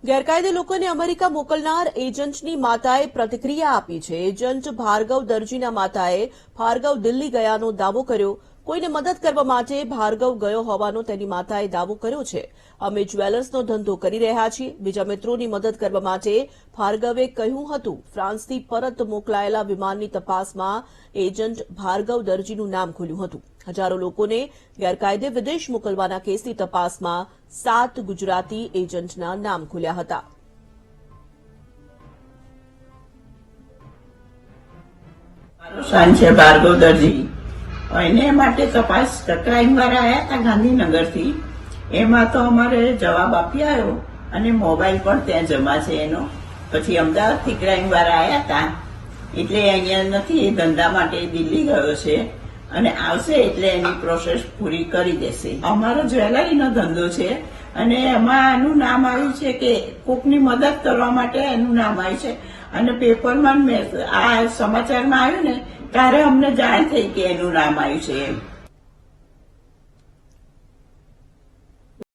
ગેરકાયદે લોકોને અમેરિકા મોકલનાર એજન્ટની માતાએ પ્રતિક્રિયા આપી છે। એજન્ટ ભાર્ગવ દરજીના માતાએ ભાર્ગવ દિલ્હી ગયાનો દાવો કર્યો। કોઈને મદદ કરવા માટે ભાર્ગવ ગયો હોવાનો તેની માતાએ દાવો કર્યો છે। અમે જ્વેલર્સનો ધંધો કરી રહ્યા છીએ। બીજા મિત્રોની મદદ કરવા માટે ભાર્ગવે કહ્યું હતું। ફ્રાન્સથી પરત મોકલાયેલા વિમાનની તપાસમાં એજન્ટ ભાર્ગવ દરજીનું નામ ખુલ્યું હતું। હજારો લોકોને ગેરકાયદે વિદેશ મોકલવાના કેસની તપાસમાં 7 ગુજરાતી એજન્ટના નામ ખુલ્યા હતા। મારો સન છે ભાર્ગવ દરજી, એને માટે તપાસ ક્રાઇમ વાળા આવ્યા હતા ગાંધીનગરથી। એમાં તો અમારે જવાબ આપી આવ્યો અને મોબાઈલ પણ ત્યાં જમા છે એનો। પછી અમદાવાદથી ક્રાઇમ વાળા આવ્યા હતા, એટલે અહીંયા નથી, એ ધંધા માટે દિલ્હી ગયો છે અને આવશે એટલે એની પ્રોસેસ પૂરી કરી દેશે। અમારો જ્વેલરીનો ધંધો છે અને એમાં આનું નામ આવ્યું છે કે કોકની મદદ કરવા માટે એનું નામ આવ્યું છે અને પેપરમાં આ સમાચારમાં આવ્યું ને ત્યારે અમને જાણ થઈ કે એનું નામ આવ્યું છે એમ।